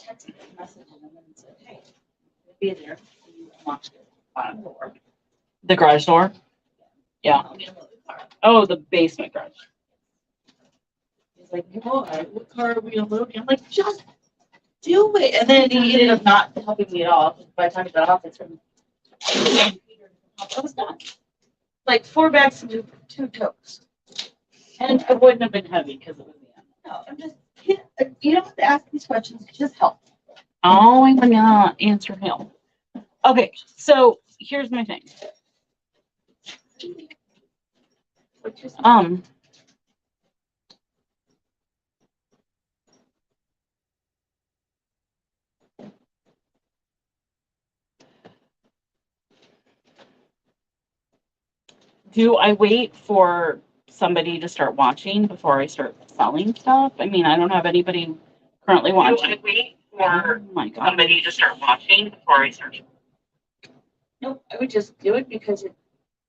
texted a message and then said, hey, we'll be there. You unlocked the bottom door. The garage door? Yeah. Oh, the basement garage. He's like, what car are we unloading? I'm like, just do it. And then he ended up not helping me at all. By the time he got off, it's from I was done. Like 4 bags and 2 totes. And it wouldn't have been heavy because it was the end. No, I'm just, you don't have to ask these questions, just help. Oh, I'm gonna answer him. Okay, so here's my thing. Do I wait for somebody to start watching before I start selling stuff? I mean, I don't have anybody currently watching. Do I wait for somebody to start watching before I start? Nope, I would just do it because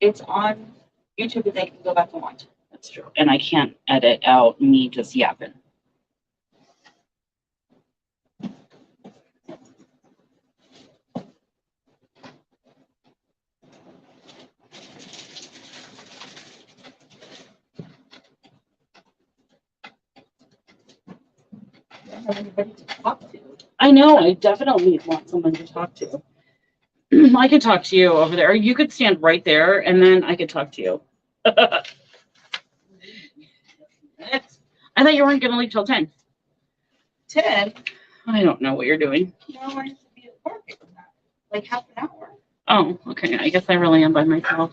it's on YouTube and they can go back and watch it. That's true. And I can't edit out me just yapping. Have anybody to talk to. I know, I definitely want someone to talk to. I could talk to you over there. You could stand right there and then I could talk to you. I thought you weren't going to leave till 10. 10? I don't know what you're doing. No, I have to be at work at like half an hour. Oh, okay. I guess I really am by myself.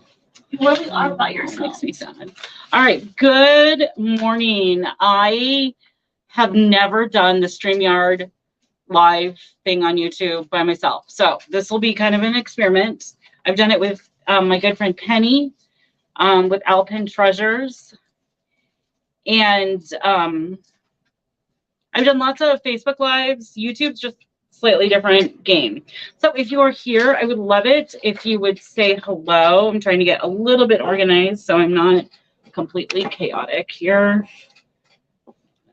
You really are by yourself. Makes me sad. All right. Good morning. I have never done the StreamYard live thing on YouTube by myself. So this will be kind of an experiment. I've done it with my good friend Penny with Alpine Treasures. And I've done lots of Facebook Lives. YouTube's just slightly different game. So if you are here, I would love it if you would say hello. I'm trying to get a little bit organized so I'm not completely chaotic here.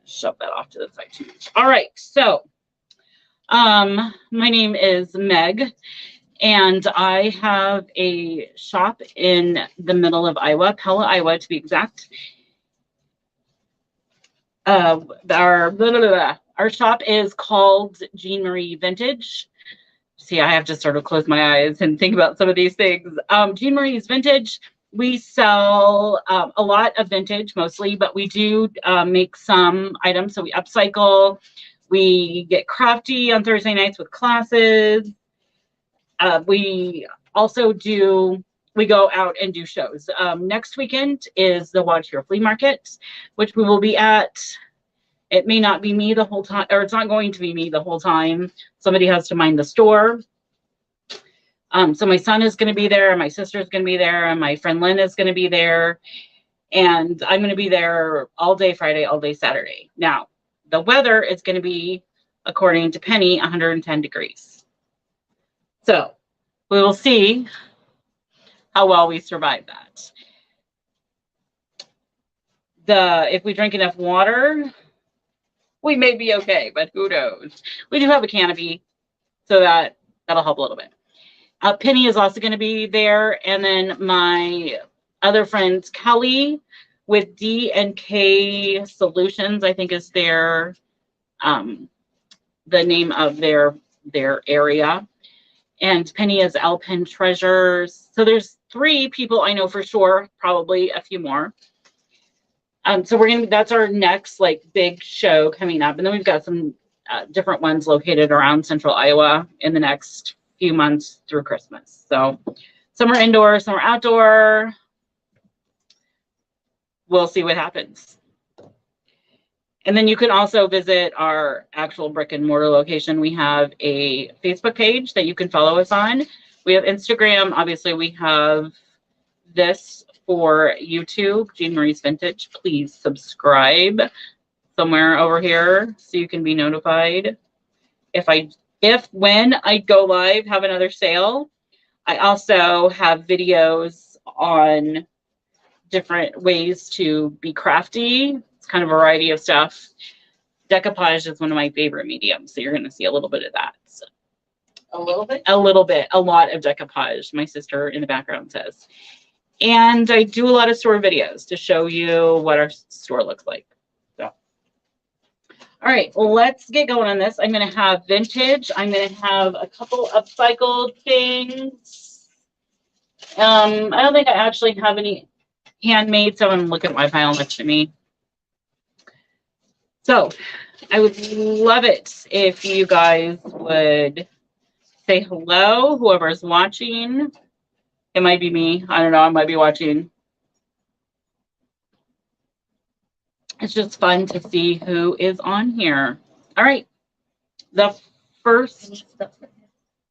Shove that off to the side too much. All right, so my name is Meg, and I have a shop in the middle of Iowa, Pella, Iowa, to be exact. Our shop is called Jeanmarie Vintage. See, I have to sort of close my eyes and think about some of these things. Jeanmarie's Vintage. We sell a lot of vintage mostly, but we do make some items. So we upcycle. We get crafty on Thursday nights with classes. We also we go out and do shows. Next weekend is the Watch Your Flea Market, which we will be at. It may not be me the whole time, or it's not going to be me the whole time. Somebody has to mind the store. So my son is going to be there, my sister is going to be there, and my friend Lynn is going to be there. And I'm going to be there all day Friday, all day Saturday. Now, the weather is going to be, according to Penny, 110 degrees. So we will see how well we survive that. If we drink enough water, we may be okay, but who knows? We do have a canopy, so that'll help a little bit. Penny is also going to be there, and then my other friends, Kelly with D&K Solutions, I think is their the name of their area, and Penny is Alpine Treasures. So there's 3 people I know for sure, probably a few more. So that's our next like big show coming up, and then we've got some different ones located around central Iowa in the next few months through Christmas. So some are indoor, some are outdoor. We'll see what happens. And then you can also visit our actual brick and mortar location. We have a Facebook page that you can follow us on. We have Instagram. Obviously, we have this for YouTube, Jeanmarie's Vintage. Please subscribe somewhere over here so you can be notified when I go live, have another sale. I also have videos on different ways to be crafty. It's kind of a variety of stuff. Decoupage is one of my favorite mediums, so you're going to see a little bit of that. So, A little bit? a little bit, a lot of decoupage, my sister in the background says. And I do a lot of store videos to show you what our store looks like. So, all right, let's get going on this. I'm going to have vintage. I'm going to have a couple upcycled things. I don't think I actually have any handmade, so I'm going to look at my pile next to me. So I would love it if you guys would say hello, whoever's watching. It might be me. I don't know. I might be watching. It's just fun to see who is on here. All right. The first,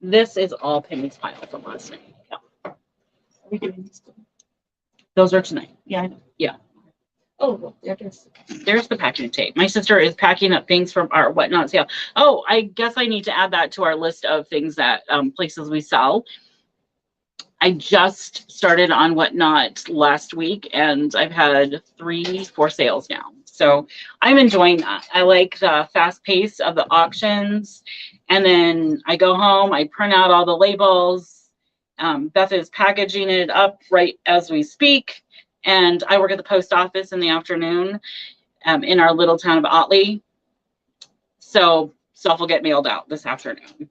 this is all Penny's pile from last night. Yeah. Are we doing these? Those are tonight. Yeah, I know. Yeah. Oh, well, yeah, There's the packing tape. My sister is packing up things from our whatnot sale. Oh, I guess I need to add that to our list of things that places we sell. I just started on whatnot last week, and I've had 3-4 sales now. So I'm enjoying that. I like the fast pace of the auctions. And then I go home, I print out all the labels. Beth is packaging it up right as we speak. And I work at the post office in the afternoon in our little town of Otley. So stuff will get mailed out this afternoon.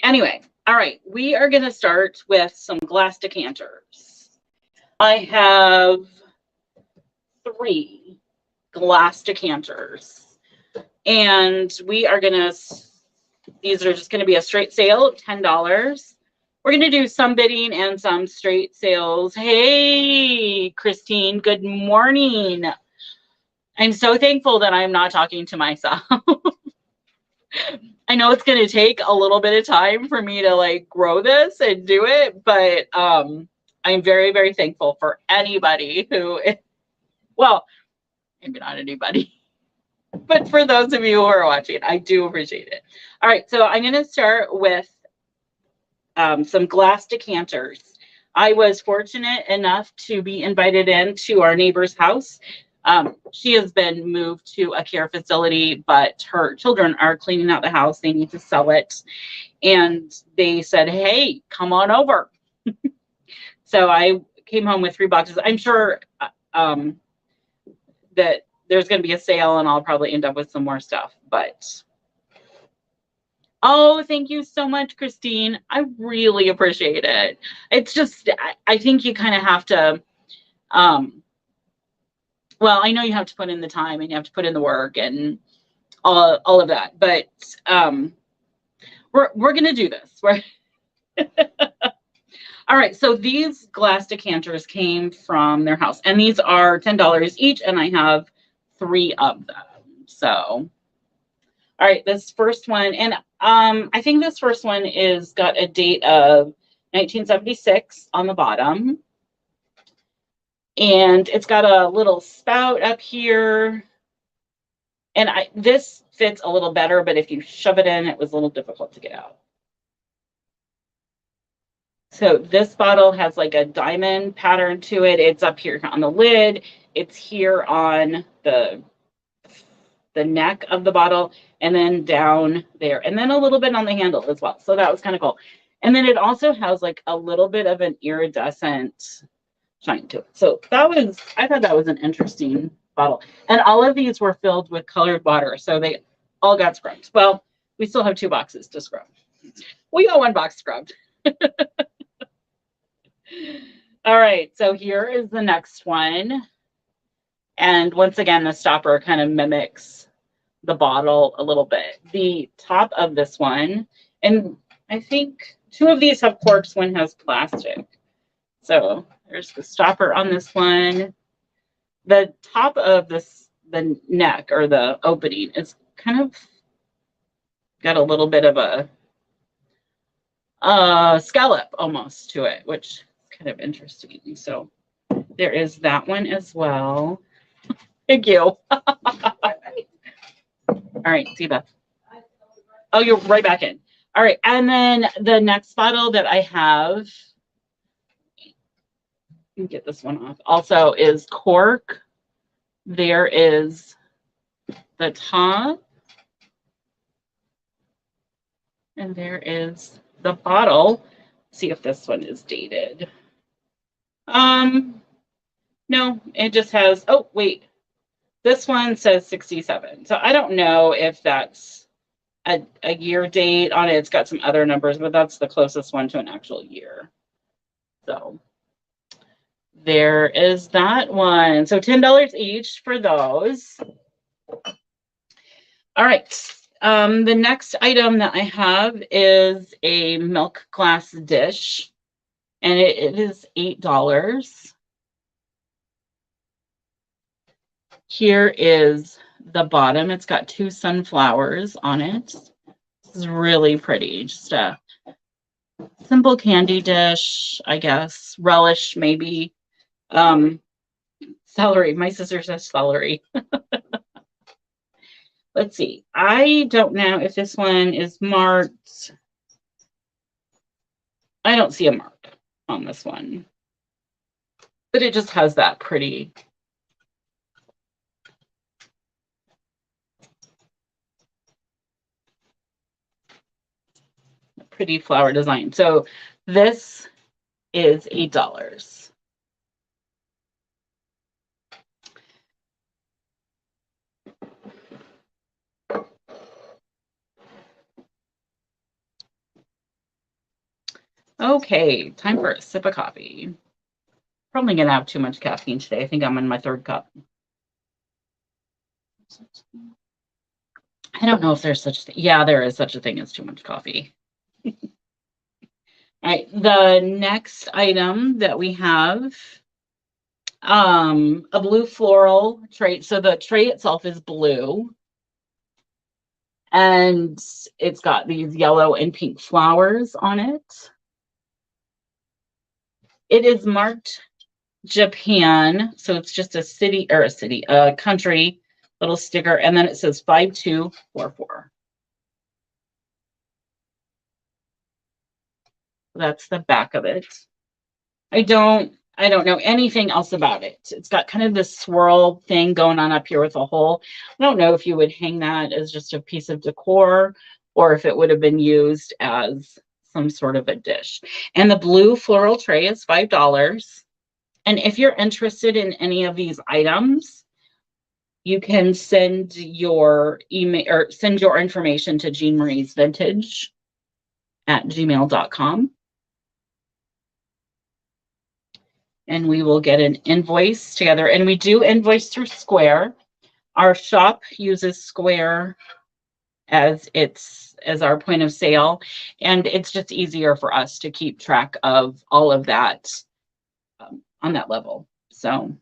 Anyway, all right, we are going to start with some glass decanters. I have 3 glass decanters. And we are going to, these are just going to be a straight sale of $10. We're going to do some bidding and some straight sales. Hey, Christine, good morning. I'm so thankful that I'm not talking to myself. I know it's going to take a little bit of time for me to like grow this and do it, but I'm very, very thankful for anybody who, well, maybe not anybody, but for those of you who are watching, I do appreciate it. All right, so I'm going to start with some glass decanters. I was fortunate enough to be invited into our neighbor's house. She has been moved to a care facility, but her children are cleaning out the house. They need to sell it. And they said, hey, come on over. So I came home with 3 boxes. I'm sure that there's going to be a sale and I'll probably end up with some more stuff, but oh, thank you so much, Christine. I really appreciate it. It's just, I think you kind of have to, well, I know you have to put in the time and you have to put in the work and all of that, but we're going to do this. All right, so these glass decanters came from their house, and these are $10 each, and I have 3 of them. So, all right, this first one, and I think this first one is got a date of 1976 on the bottom. And it's got a little spout up here. And this fits a little better, but if you shove it in, it was a little difficult to get out. So this bottle has like a diamond pattern to it. It's up here on the lid. It's here on the neck of the bottle, and then down there, and then a little bit on the handle as well. So that was kind of cool. And then it also has like a little bit of an iridescent shine to it. So that was, I thought that was an interesting bottle. And all of these were filled with colored water, so they all got scrubbed. Well, we still have 2 boxes to scrub. We got 1 box scrubbed. All right, so here is the next one. And once again, the stopper kind of mimics the bottle a little bit. The top of this one, and I think 2 of these have corks, 1 has plastic. So there's the stopper on this one. The top of this, the neck or the opening is kind of got a little bit of a scallop almost to it, which is kind of interesting. So there is that one as well. Thank you. All right, see Beth. Oh, you're right back in. All right, and then the next bottle that I have, get this one off, also is cork. there is the top, and there is the bottle. See if this one is dated. No, it just has, oh, wait. This one says 67. So I don't know if that's a year date on it. It's got some other numbers, but that's the closest one to an actual year. So there is that one. So $10 each for those. All right. The next item that I have is a milk glass dish, and it is $8. Here is the bottom. It's got 2 sunflowers on it. This is really pretty. Just a simple candy dish, I guess. Relish, maybe. Celery. My sister says celery. Let's see. I don't know if this one is marked. I don't see a mark on this one. But it just has that pretty flower design. So this is $8. Okay, time for a sip of coffee. Probably gonna have too much caffeine today. I think I'm in my 3rd cup. I don't know if there's such a thing. Yeah, there is such a thing as too much coffee. All right, the next item that we have, a blue floral tray. So the tray itself is blue, and it's got these yellow and pink flowers on it. It is marked Japan, so it's just a country little sticker, and then it says 5244. That's the back of it. I don't know anything else about it. It's got kind of this swirl thing going on up here with a hole. I don't know if you would hang that as just a piece of decor or if it would have been used as some sort of a dish. And the blue floral tray is $5. And if you're interested in any of these items, you can send your email or send your information to jeanmariesvintage@gmail.com. And we will get an invoice together. And we do invoice through Square. Our shop uses Square as our point of sale. And it's just easier for us to keep track of all of that on that level. So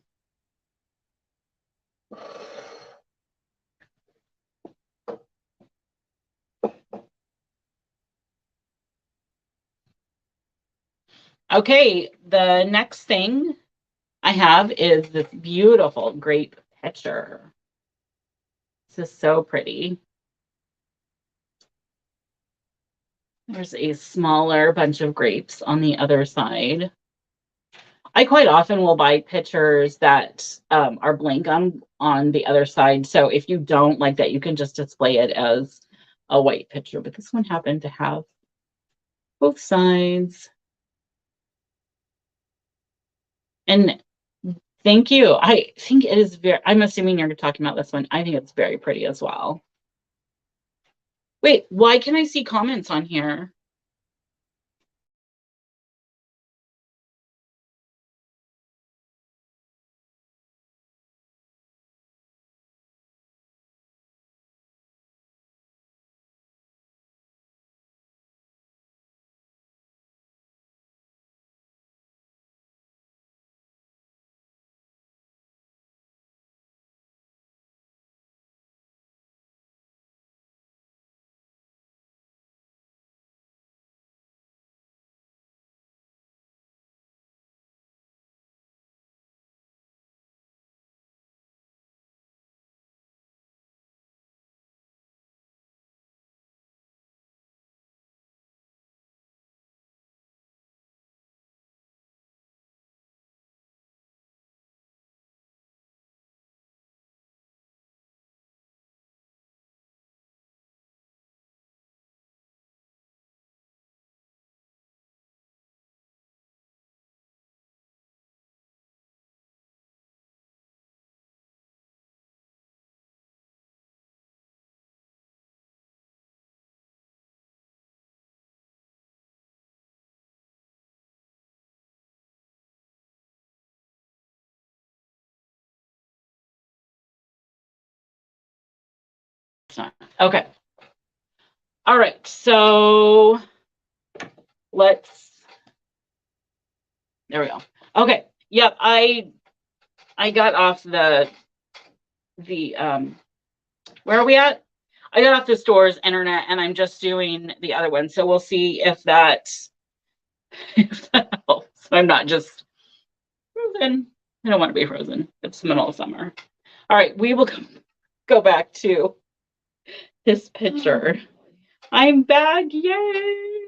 okay, the next thing I have is this beautiful grape picture. This is so pretty. There's a smaller bunch of grapes on the other side. I quite often will buy pictures that are blank on the other side. So if you don't like that, you can just display it as a white picture. But this one happened to have both sides. And thank you. I think it is I'm assuming you're talking about this one. I think it's very pretty as well. Wait, why can I see comments on here? not. Okay. All right. So there we go. Okay. Yep. I got off the where are we at? I got off the store's internet and I'm just doing the other one. So we'll see if that helps. I'm not just frozen. I don't want to be frozen. It's the middle of summer. All right, we will go back to this picture. I'm back, yay!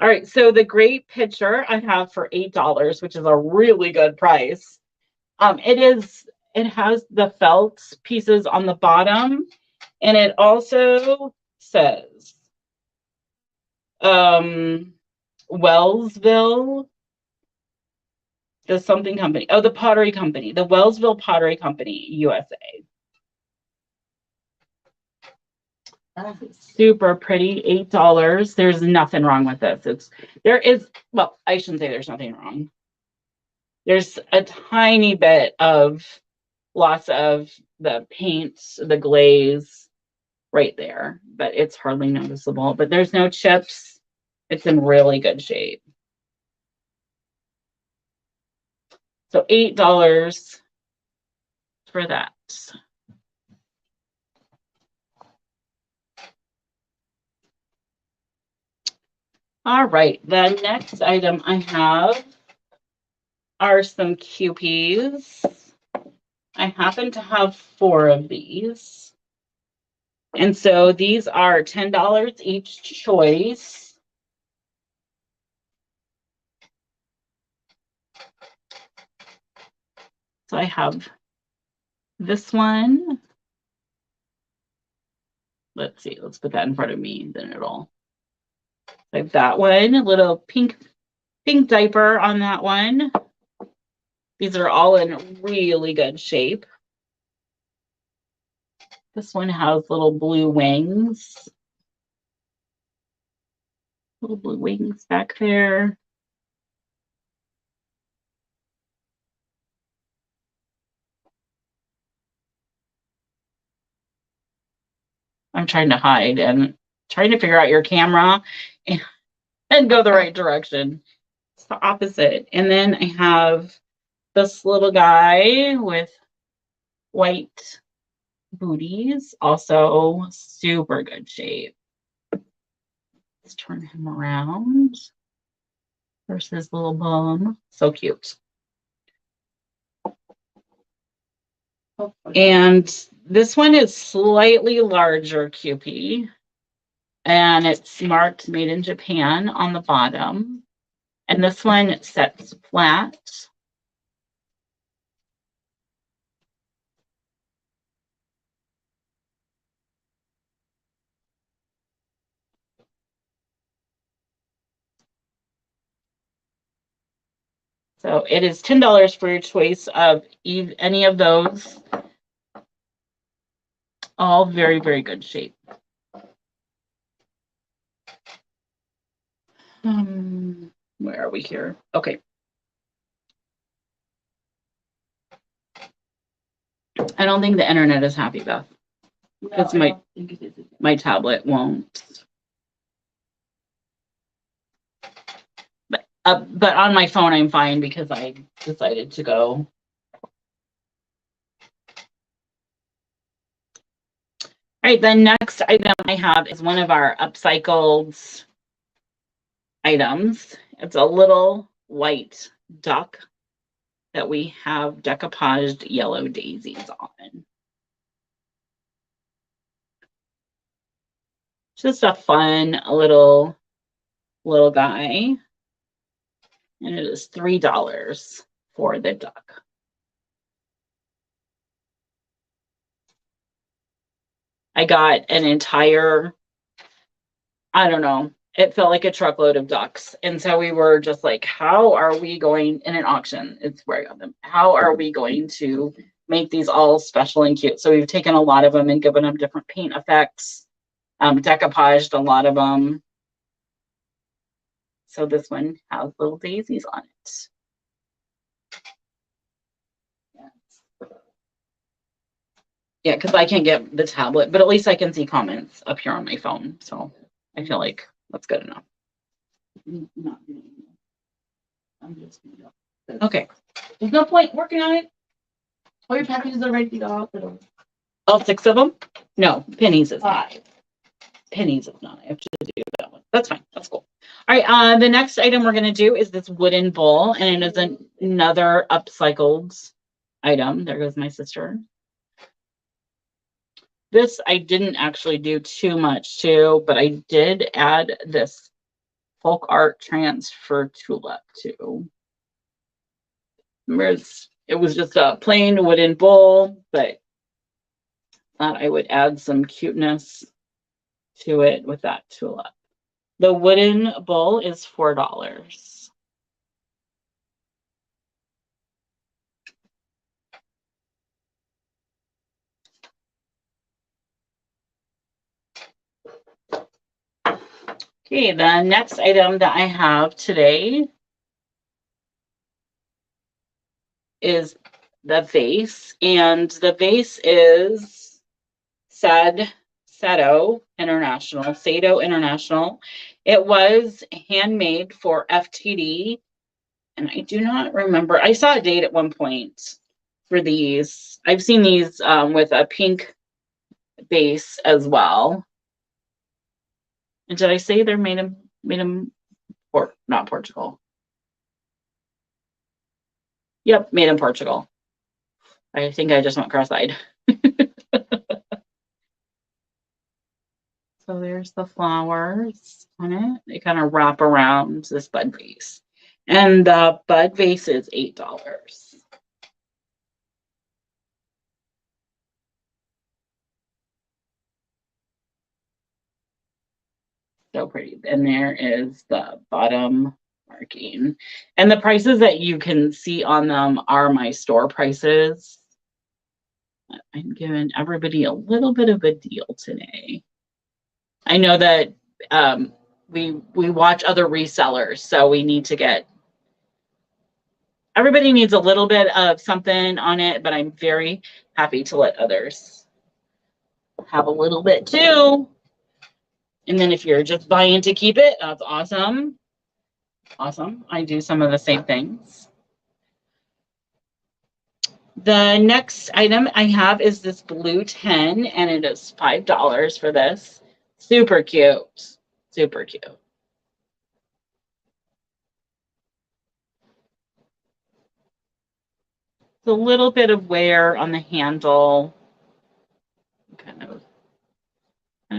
All right, so the Grape Picture I have for $8, which is a really good price. It has the felt pieces on the bottom, and it also says Wellsville, the something company. Oh, the Pottery Company, the Wellsville Pottery Company, USA. Super pretty, $8. There's nothing wrong with this. Well, I shouldn't say there's nothing wrong. There's a tiny bit of loss of the paint, the glaze right there, but it's hardly noticeable. But there's no chips. It's in really good shape. So $8 for that. All right, the next item I have are some Cupids. I happen to have 4 of these. And so these are $10 each choice. So I have this one. Let's see, let's put that in front of me, then it'll. I have that one, a little pink diaper on that one. These are all in really good shape. This one has little blue wings. Little blue wings back there. I'm trying to hide and trying to figure out your camera and go the right direction. It's the opposite. And then I have this little guy with white booties, also super good shape. Let's turn him around. There's his little bum. So cute. And this one is slightly larger Cupid. And it's marked made in Japan on the bottom. And this one sets flat. So it is $10 for your choice of any of those. All very, very good shape. Where are we here? Okay. I don't think the internet is happy, Beth. Because my tablet won't. But on my phone, I'm fine because I decided to go. All right, the next item I have is one of our upcycled items. It's a little white duck that we have decoupaged yellow daisies on. Just a fun little guy. And it is $3 for the duck. I got an entire, I don't know, it felt like a truckload of ducks. And so we were just like, how are we going, in an auction, it's where I got them, how are we going to make these all special and cute? So we've taken a lot of them and given them different paint effects, decoupaged a lot of them. So this one has little daisies on it. Yes. Yeah, because I can't get the tablet, but at least I can see comments up here on my phone. So I feel like that's good enough. Okay. There's no point working on it. All your packages are ready to go out the door. All 6 of them? No, pennies is 5. Pennies is not. I have to do that one. That's fine. That's cool. All right. The next item we're going to do is this wooden bowl, and it is another upcycled item. There goes my sister. This I didn't actually do too much to, but I did add this folk art transfer tulip to. Remember, it was just a plain wooden bowl, but thought I would add some cuteness to it with that tulip. The wooden bowl is $4. Okay, the next item that I have today is the vase, and the vase is Sado International. It was handmade for FTD, and I do not remember. I saw a date at one point for these. I've seen these with a pink base as well. And did I say they're made in not Portugal? Yep, made in Portugal. I think I just went cross-eyed. So there's the flowers on it. They kind of wrap around this bud vase. And the bud vase is $8. So pretty. And there is the bottom marking. And the prices that you can see on them are my store prices. I'm giving everybody a little bit of a deal today. I know that we watch other resellers, so we need to get, everybody needs a little bit of something on it, but I'm very happy to let others have a little bit too. And then if you're just buying to keep it, that's awesome. Awesome. I do some of the same things. The next item I have is this blue 10, and it is $5 for this. Super cute. Super cute. It's a little bit of wear on the handle. Kind of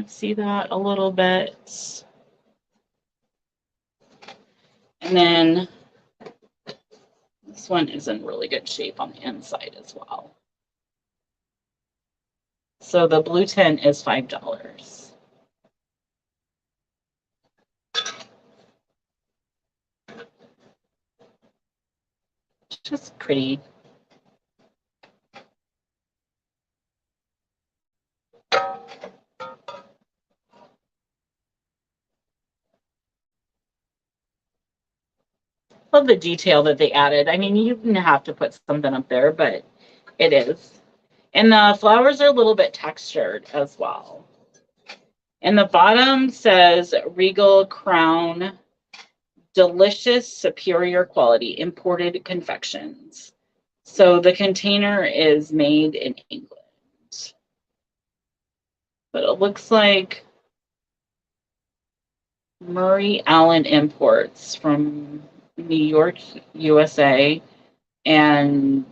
see that a little bit. And then this one is in really good shape on the inside as well. So the blue 10 is $5. Just pretty. Love the detail that they added. I mean, you didn't have to put something up there, but it is. And the flowers are a little bit textured as well. And the bottom says Regal Crown, delicious, superior quality, imported confections. So the container is made in England. But it looks like Murray Allen Imports from New York, USA, and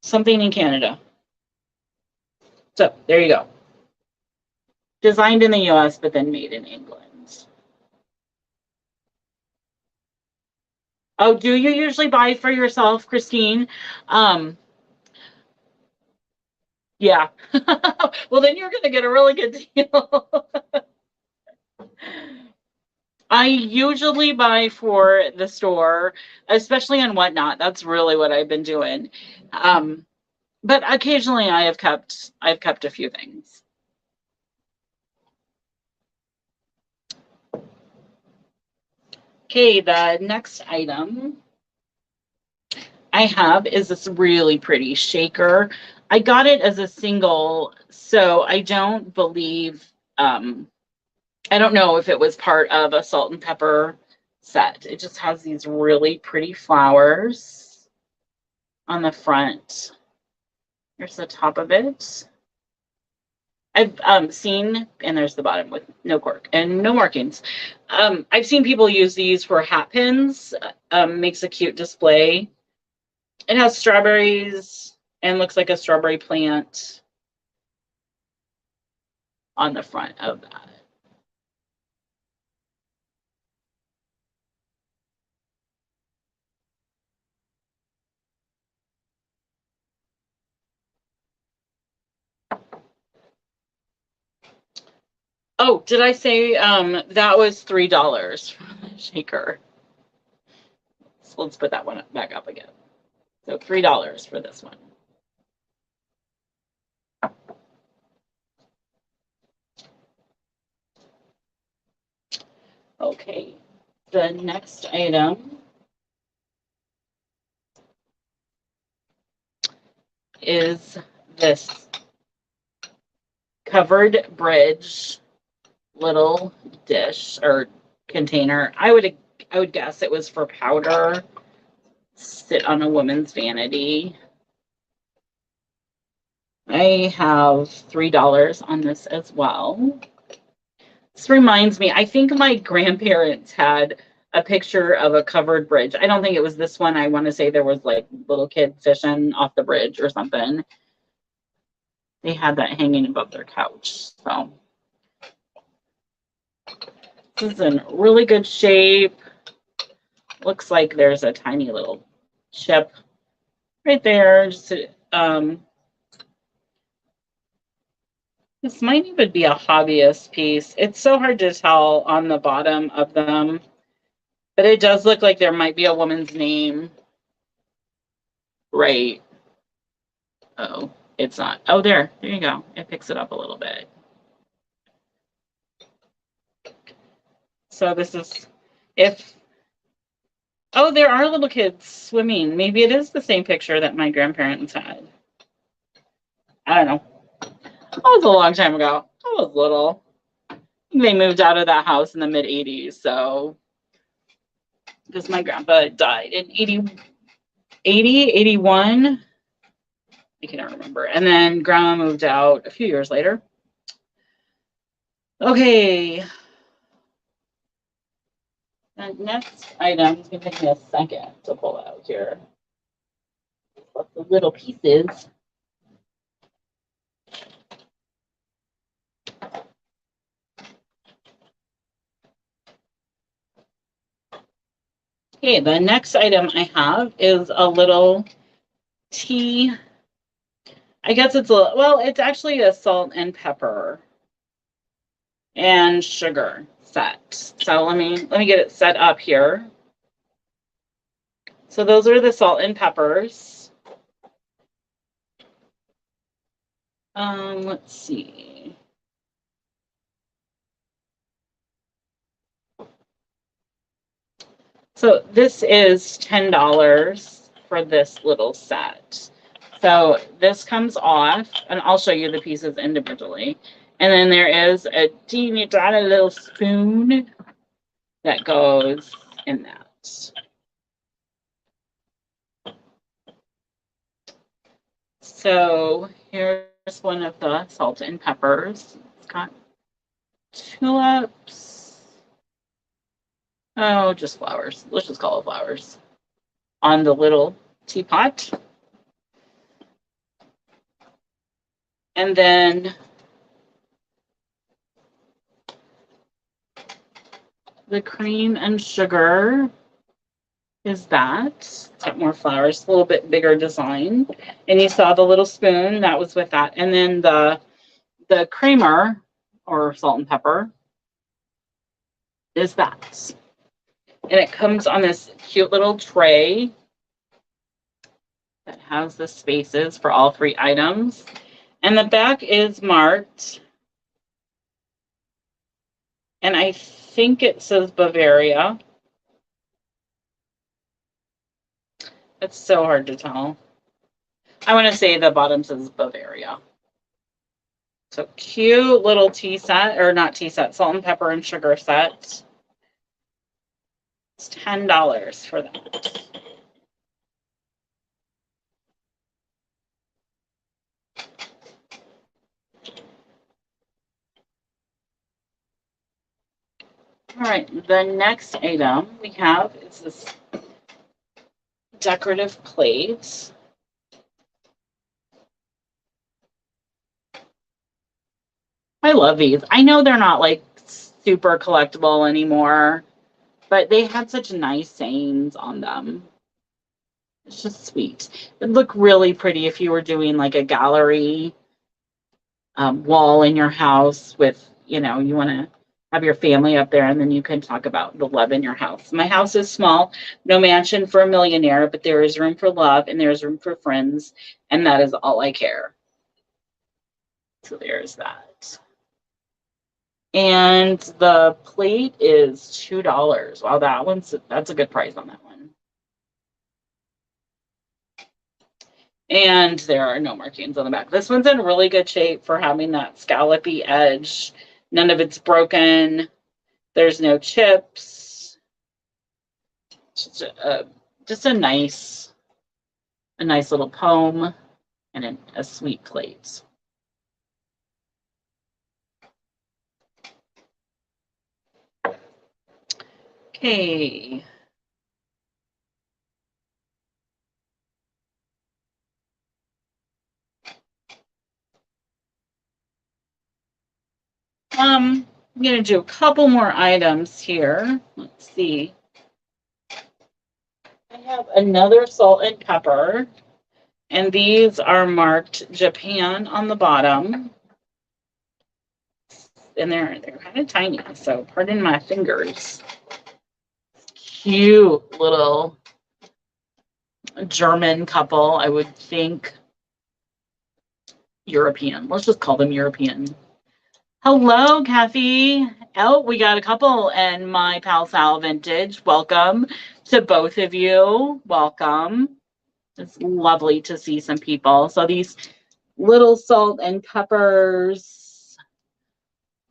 something in Canada. So there you go. Designed in the US, but then made in England. Oh, do you usually buy for yourself, Christine? Yeah. Well, then you're going to get a really good deal. I usually buy for the store, especially on Whatnot. That's really what I've been doing. But occasionally I've kept a few things. Okay, the next item I have is this really pretty shaker. I got it as a single, so I don't believe, I don't know if it was part of a salt and pepper set. It just has these really pretty flowers on the front. Here's the top of it. I've seen, and there's the bottom with no cork and no markings. I've seen people use these for hat pins. Makes a cute display. It has strawberries and looks like a strawberry plant on the front of that. Oh, did I say that was $3 for the shaker? So let's put that one back up again. So $3 for this one. Okay, the next item is this covered bridge little dish or container. I would guess it was for powder. Sit on a woman's vanity. I have $3 on this as well. This reminds me, I think my grandparents had a picture of a covered bridge. I don't think it was this one. I want to say there was like little kid fishing off the bridge or something. They had that hanging above their couch. So this is in really good shape. Looks like there's a tiny little chip right there. Just this might even be a hobbyist piece. It's so hard to tell on the bottom of them, but it does look like there might be a woman's name. Right. Oh, it's not. Oh, there you go. It picks it up a little bit. So this is, oh, there are little kids swimming. Maybe it is the same picture that my grandparents had. I don't know. That was a long time ago. I was little. They moved out of that house in the mid 80s. So, because my grandpa died in 81. I can't remember. And then grandma moved out a few years later. Okay. The next item is going to take me a second to pull out here. Lots of little pieces. Okay, the next item I have is a little tea. I guess it's it's actually a salt and pepper and sugar set. So let me get it set up here. So those are the salt and peppers. Let's see. So this is $10 for this little set. So this comes off, and I'll show you the pieces individually. And then there is a teeny tiny little spoon that goes in that. So here's one of the salt and peppers. It's got tulips. Oh, just flowers. Let's just call it flowers. On the little teapot. And then the cream and sugar is that. It's got more flowers, a little bit bigger design. And you saw the little spoon that was with that. And then the creamer or salt and pepper is that. And it comes on this cute little tray that has the spaces for all 3 items. And the back is marked. And I think it says Bavaria. It's so hard to tell. I want to say the bottom says Bavaria. So cute little tea set, or not tea set, salt and pepper and sugar set. It's $10 for that. All right, the next item we have is this decorative plate. I love these. I know they're not like super collectible anymore, but they had such nice sayings on them. It's just sweet. It'd look really pretty if you were doing like a gallery wall in your house with, you want to have your family up there, and then you can talk about the love in your house. My house is small, no mansion for a millionaire, but there is room for love and there's room for friends, and that is all I care. So there's that. And the plate is $2. Wow, that's a good price on that one. And there are no markings on the back. This one's in really good shape for having that scallopy edge. None of it's broken. There's no chips. Just a nice little poem and a sweet plate. Okay. I'm going to do a couple more items here. Let's see. I have another salt and pepper, and these are marked Japan on the bottom. And they're kind of tiny, so pardon my fingers. Cute little German couple, I would think. European. Let's just call them European. Hello, Kathy. Oh, we got a couple in my Pal Sal vintage. Welcome to both of you. Welcome. It's lovely to see some people. So these little salt and peppers,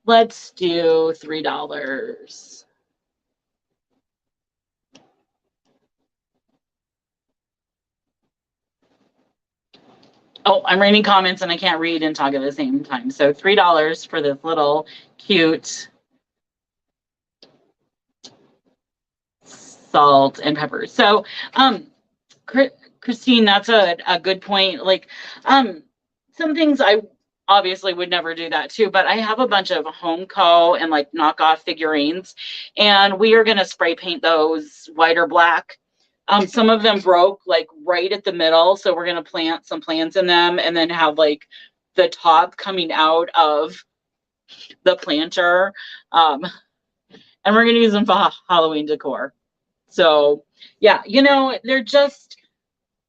let's do $3. Oh, I'm reading comments and I can't read and talk at the same time. So $3 for this little cute salt and pepper. So, Christine, that's a good point. Like, some things I obviously would never do that too, but I have a bunch of Homeco and like knockoff figurines, and we are going to spray paint those white or black. Some of them broke like right at the middle, so we're going to plant some plants in them and then have like the top coming out of the planter. And we're going to use them for Halloween decor. So yeah, they're just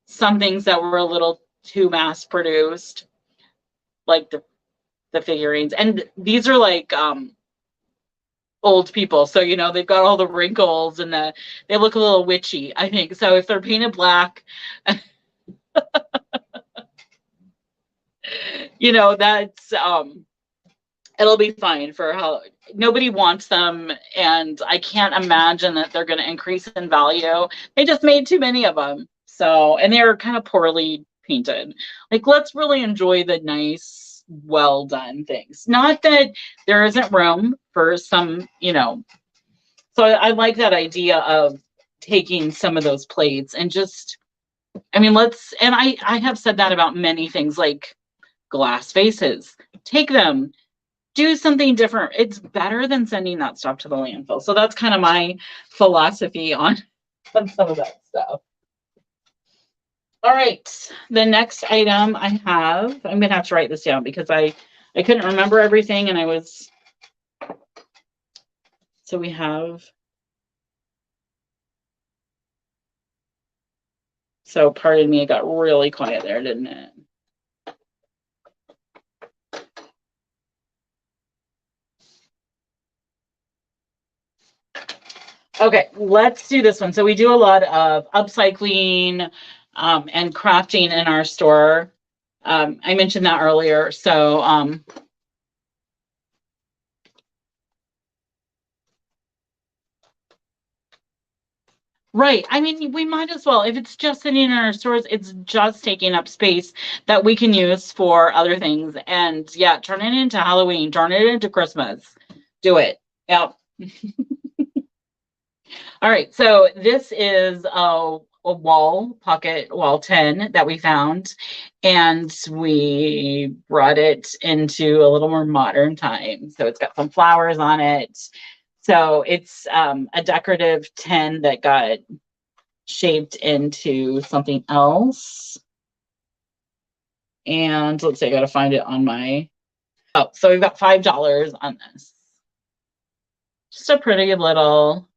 some things that were a little too mass produced, like the figurines. And these are like old people, so they've got all the wrinkles and they look a little witchy, I think. So if they're painted black, that's it'll be fine for how nobody wants them, and I can't imagine that they're going to increase in value. They just made too many of them. So, and they're kind of poorly painted. Like, let's really enjoy the nice, well done things. Not that there isn't room for some, So I like that idea of taking some of those plates and just, and I have said that about many things, like glass vases. Take them, do something different. It's better than sending that stuff to the landfill. So that's kind of my philosophy on some of that stuff. All right, the next item I have, I'm gonna have to write this down because I couldn't remember everything, and so we have, so pardon me, it got really quiet there, didn't it? Okay, let's do this one. So we do a lot of upcycling and crafting in our store. I mentioned that earlier. So right. I mean, we might as well. If it's just sitting in our stores, it's just taking up space that we can use for other things. And yeah, turn it into Halloween, turn it into Christmas. Do it. Yep. All right. So this is a wall, pocket wall 10 that we found. And we brought it into a little more modern time. So it's got some flowers on it. So it's a decorative 10 that got shaped into something else. And let's see, I gotta find it on my, oh, so we've got $5 on this. Just a pretty little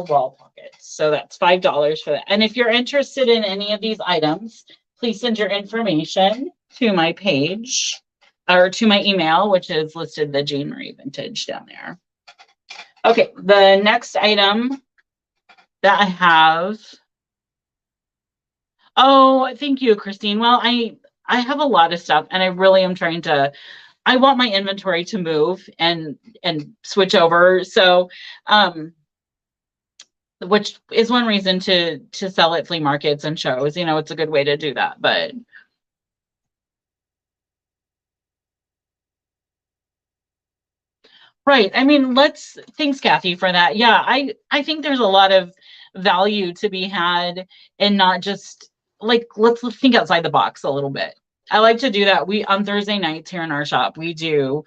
wall pocket. So that's $5 for that. And if you're interested in any of these items, please send your information to my page or to my email, which is listed the jeanmarie vintage down there. Okay, the next item that I have. Oh, thank you, Christine. Well, I have a lot of stuff and I really am trying to, I want my inventory to move and switch over. So which is one reason to sell at flea markets and shows. You know, it's a good way to do that. But right. I mean, thanks, Kathy, for that. Yeah, I think there's a lot of value to be had and not just like let's think outside the box a little bit. I like to do that. We on Thursday nights here in our shop, we do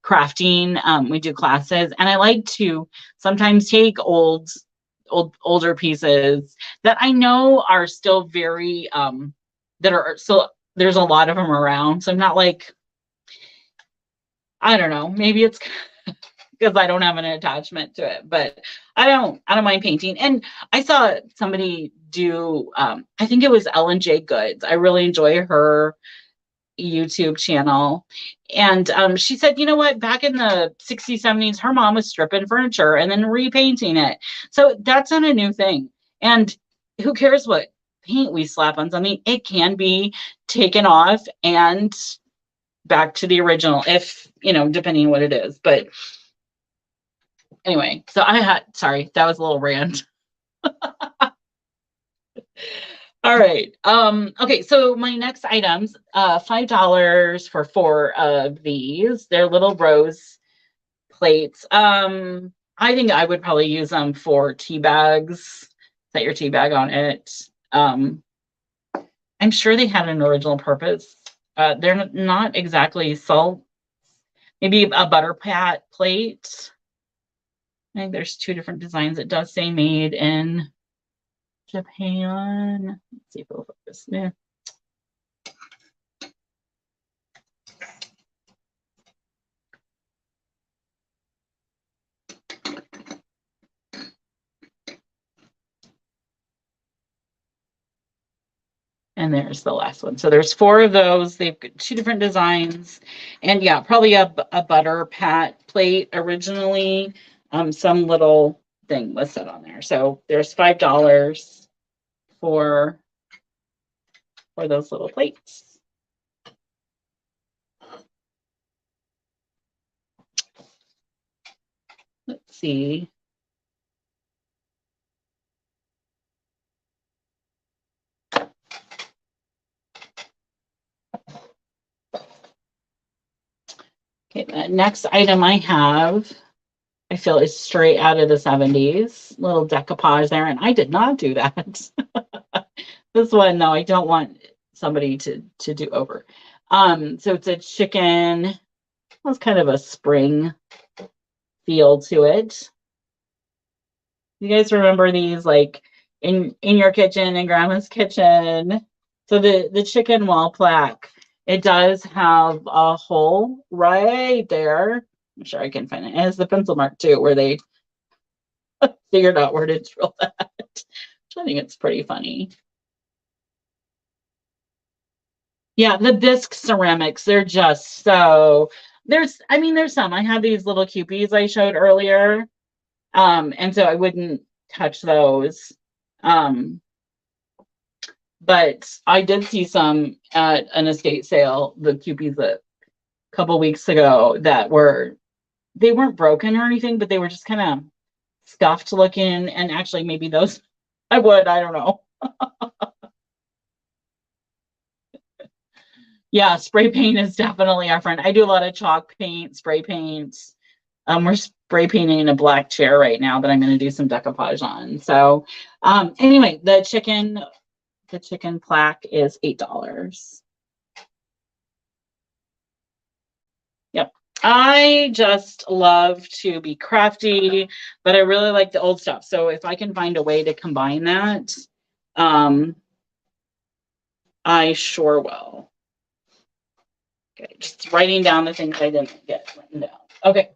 crafting, we do classes, and I like to sometimes take older pieces that I know are still very that are still there's a lot of them around. So I'm not like I don't know, maybe it's because I don't have an attachment to it, but I don't mind painting. And I saw somebody do I think it was Ellen J. Goods. I really enjoy her YouTube channel. And she said, you know what, back in the 60s, 70s, her mom was stripping furniture and then repainting it. So that's not a new thing. And who cares what paint we slap on something? It can be taken off and back to the original, if, you know, depending on what it is. But anyway, so sorry, that was a little rant. All right. Okay, so my next items, $5 for 4 of these. They're little rose plates. I think I would probably use them for tea bags. Set your tea bag on it. I'm sure they had an original purpose. They're not exactly salt. Maybe a butter pat plate. I think there's 2 different designs. It does say made in Japan. Let's see if it'll focus. Yeah. And there's the last one. So there's 4 of those. They've got 2 different designs. And yeah, probably a butter pat plate originally. Some little thing was set on there. So there's $5 for those little plates. Let's see. Okay, the next item I have, I feel is straight out of the 70s. Little decoupage there, and I did not do that. This one, though, I don't want somebody to do over. So it's a chicken. It's kind of a spring feel to it. You guys remember these like in your kitchen, in grandma's kitchen? So the chicken wall plaque, it does have a hole right there. I'm sure I can find it. It has the pencil mark too, where they figured out where to drill that. I think it's pretty funny. Yeah, the bisque ceramics, they're just so I mean, there's some. I have these little Cupids I showed earlier. And so I wouldn't touch those. But I did see some at an estate sale, the Cupids a couple weeks ago that they weren't broken or anything, but they were just kind of scuffed looking. And actually maybe those I don't know. Yeah, spray paint is definitely our friend. I do a lot of chalk paint, spray paint. We're spray painting a black chair right now that I'm going to do some decoupage on. So anyway, the chicken plaque is $8. Yep. I just love to be crafty, but I really like the old stuff. So if I can find a way to combine that, I sure will. Okay, just writing down the things I didn't get written down. Okay.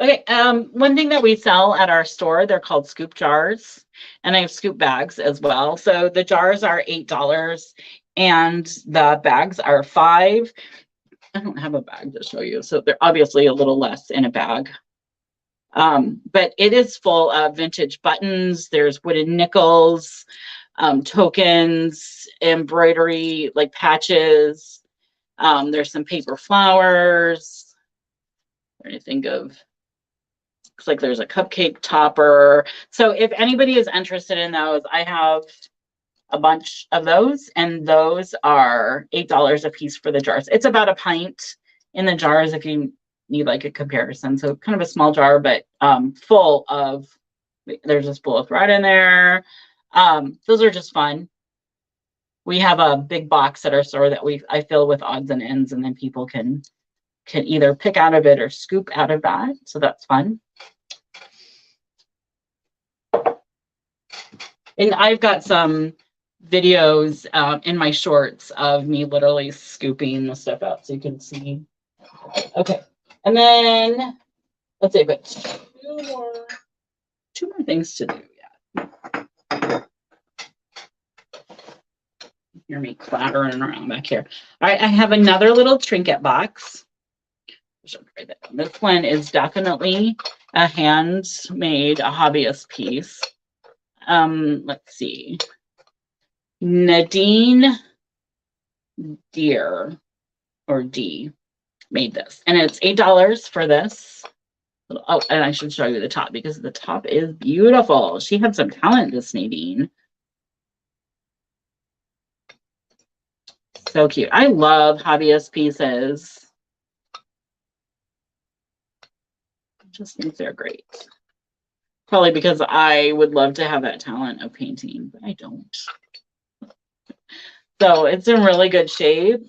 Okay, one thing that we sell at our store, they're called scoop jars, and I have scoop bags as well. So the jars are $8 and the bags are $5. I don't have a bag to show you, so they're obviously a little less in a bag. But it is full of vintage buttons. There's wooden nickels, tokens, embroidery, like patches. There's some paper flowers. I'm trying to think of, looks like there's a cupcake topper. So if anybody is interested in those, I have a bunch of those, and those are $8 a piece for the jars. It's about a pint in the jars if you need like a comparison. So kind of a small jar, but full of, there's a spool of thread in there. Those are just fun. We have a big box at our store that I fill with odds and ends, and then people can either pick out of it or scoop out of that. So that's fun. And I've got some videos in my shorts of me literally scooping the stuff out so you can see. Okay. And then let's see, but two more things to do. Yeah. Hear me clattering around back here. All right, I have another little trinket box. This one is definitely a handmade, a hobbyist piece. Let's see. Nadine Deer or D made this, and it's $8 for this. Oh, and I should show you the top because the top is beautiful. She had some talent, this Nadine. So cute. I love hobbyist pieces. I just think they're great. Probably because I would love to have that talent of painting, but I don't. So it's in really good shape.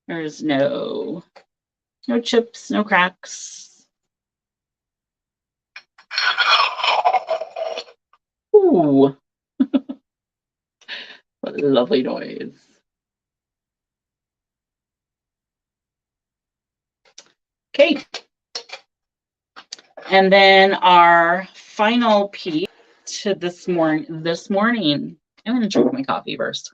There's no chips, no cracks. Ooh. What a lovely noise. Okay. And then our final piece to this morning, I'm going to drink my coffee first.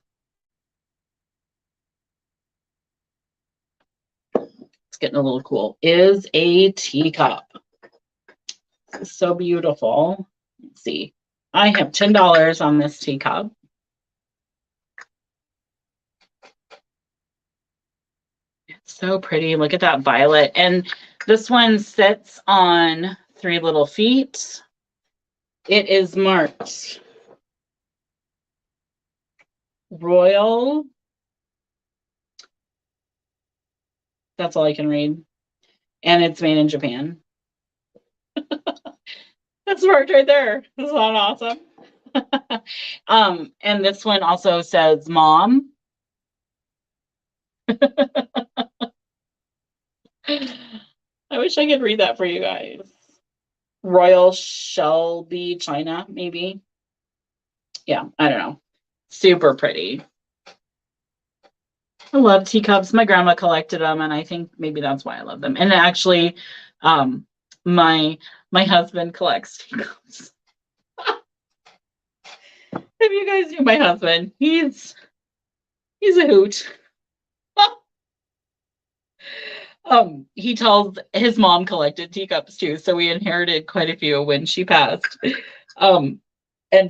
It's getting a little cool. Is a teacup. This is so beautiful. Let's see. I have $10 on this teacup. It's so pretty. Look at that violet. And this one sits on 3 little feet. It is marked Royal. That's all I can read. And it's made in Japan. That's marked right there. Isn't that awesome? And this one also says mom. I wish I could read that for you guys. Royal Shelby, China, maybe. Yeah, I don't know. Super pretty. I love teacups. My grandma collected them, and I think maybe that's why I love them. And actually, my husband collects teacups. If you guys knew my husband, he's He's a hoot. He tells his mom collected teacups too, so we inherited quite a few when she passed. And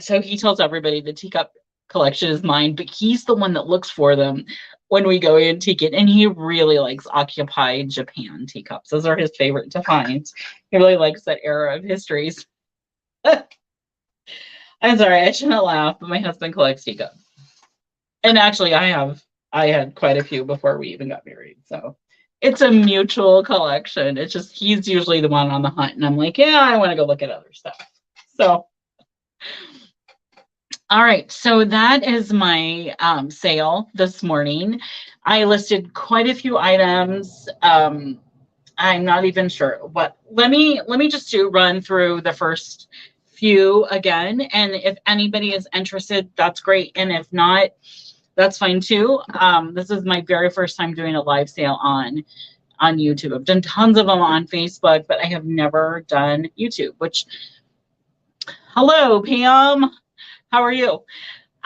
so he tells everybody the teacup collection is mine, but he's the one that looks for them when we go antique it. And he really likes occupied Japan teacups. Those are his favorite to find. He really likes that era of histories. I'm sorry, I shouldn't laugh, but my husband collects teacups. And actually I had quite a few before we even got married. So it's a mutual collection. It's just he's usually the one on the hunt, and I'm like, yeah, I want to go look at other stuff. So all right, so that is my sale this morning. I listed quite a few items. I'm not even sure what. Let me just run through the first few again, and if anybody is interested, that's great, and if not, that's fine too. This is my very first time doing a live sale on YouTube. I've done tons of them on Facebook, but I have never done YouTube, which, hello, Pam. How are you?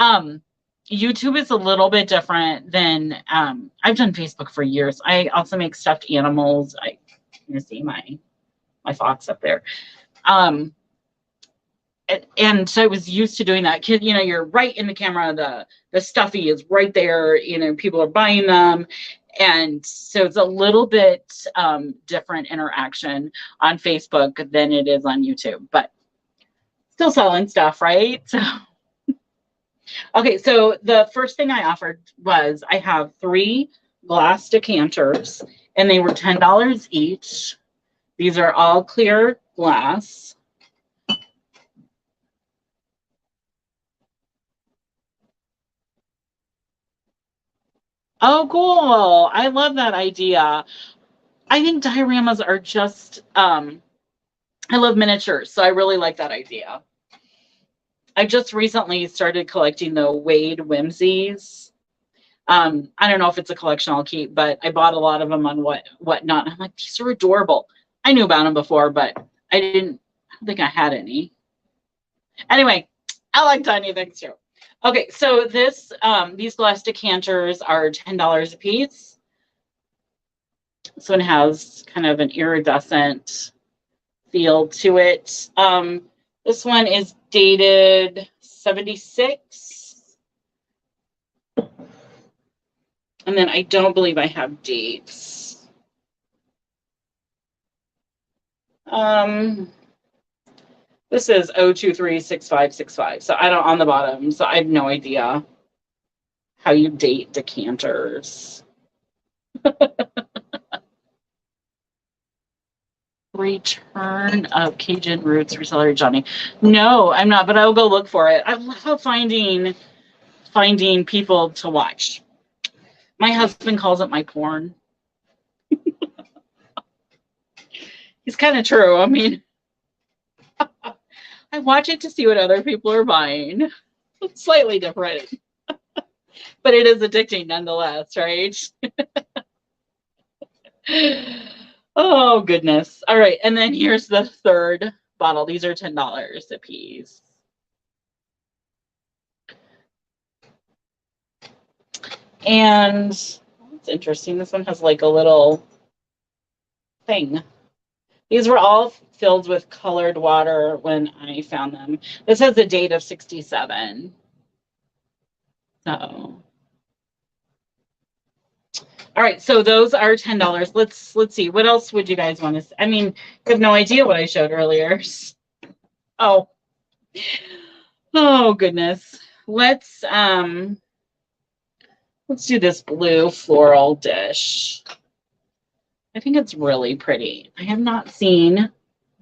YouTube is a little bit different than, I've done Facebook for years. I also make stuffed animals. You see my fox up there. And so I was used to doing that. Kid, you're right in the camera. The stuffy is right there. People are buying them. And so it's a little bit different interaction on Facebook than it is on YouTube, but still selling stuff, right? So, okay, so the first thing I offered was I have 3 glass decanters, and they were $10 each. These are all clear glass. Oh, cool. I love that idea. I think dioramas are just, I love miniatures, so I really like that idea. I just recently started collecting the Wade Whimsies. I don't know if it's a collection I'll keep, but I bought a lot of them on whatnot. I'm like, these are adorable. I knew about them before, but I don't think I had any. Anyway, I like tiny things too. Okay, so these glass decanters are $10 a piece. This one has kind of an iridescent feel to it. This one is dated 76. And then I don't believe I have dates. This is 0236565. So I don't on the bottom. So I have no idea how you date decanters. Return of Cajun Roots Reseller Johnny. No, I'm not, but I'll go look for it. I love finding people to watch. My husband calls it my porn. He's kind of true. I mean, I watch it to see what other people are buying. It's slightly different, but it is addicting nonetheless, right? Oh, goodness. All right. And then here's the third bottle. These are $10 a piece. And it's interesting. This one has like a little thing. These were all filled with colored water when I found them. This has a date of 67. So. All right, so those are $10. Let's see. What else would you guys want to see? I mean, I have no idea what I showed earlier. Oh. Oh goodness. Let's do this blue floral dish. I think it's really pretty. I have not seen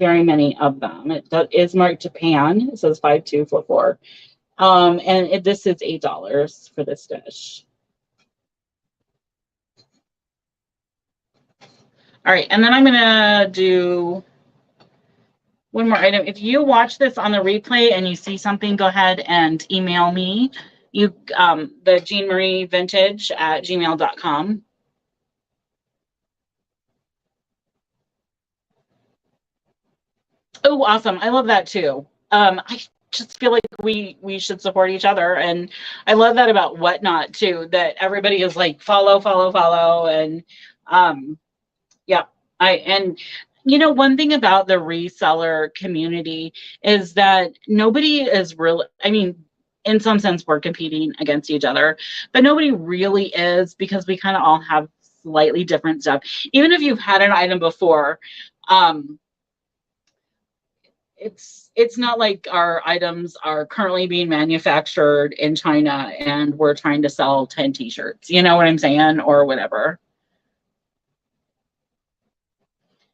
very many of them. It is marked Japan. It says 5244. And this is $8 for this dish. All right, and then I'm gonna do one more item. If you watch this on the replay and you see something, go ahead and email me. The jeanmarie vintage at gmail.com. Oh, awesome. I love that too. I just feel like we should support each other. And I love that about Whatnot too, that everybody is like follow, follow, follow. And yeah, and you know, one thing about the reseller community is that nobody is really, I mean, in some sense we're competing against each other, but nobody really is, because we kind of all have slightly different stuff. Even if you've had an item before, it's not like our items are currently being manufactured in China and we're trying to sell 10 t-shirts, you know what I'm saying, or whatever.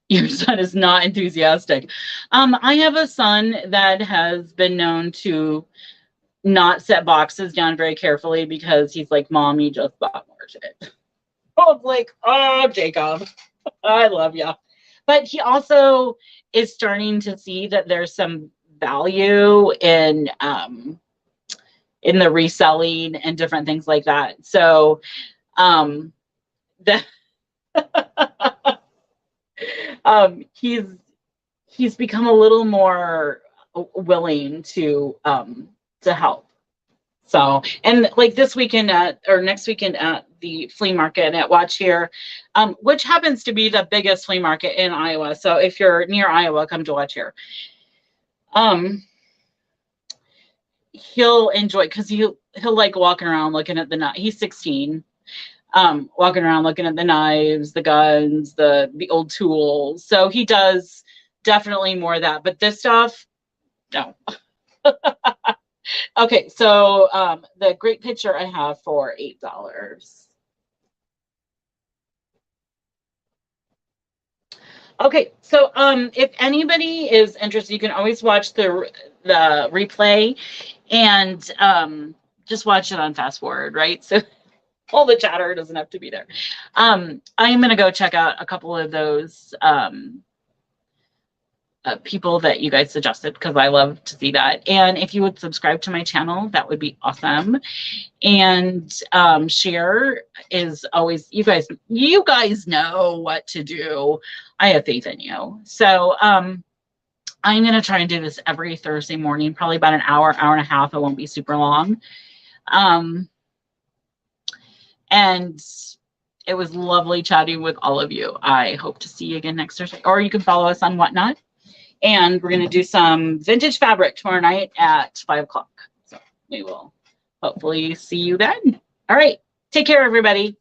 Your son is not enthusiastic. I have a son that has been known to not set boxes down very carefully because he's like, Mom, you just bought more shit. I was like, oh, Jacob, I love you. But he also is starting to see that there's some value in the reselling and different things like that. So the he's become a little more willing to help. So, and like this weekend or next weekend at the flea market at Watch Here, which happens to be the biggest flea market in Iowa. So if you're near Iowa, come to Watch Here. He'll enjoy, because he'll like walking around looking at the knife. He's 16, walking around looking at the knives, the guns, the old tools. So he does definitely more of that. But this stuff, no. Okay, so the Grape Picture I have for $8. Okay, so if anybody is interested, you can always watch the replay and just watch it on fast forward, right? So all the chatter doesn't have to be there. I'm gonna go check out a couple of those people that you guys suggested, because I love to see that. And if you would subscribe to my channel, that would be awesome. And share is always, you guys know what to do. I have faith in you. So I'm gonna try and do this every Thursday morning, probably about an hour and a half. It won't be super long. And it was lovely chatting with all of you. I hope to see you again next Thursday, or you can follow us on Whatnot. And we're going to do some vintage fabric tomorrow night at 5 o'clock. So we will hopefully see you then. All right. Take care, everybody.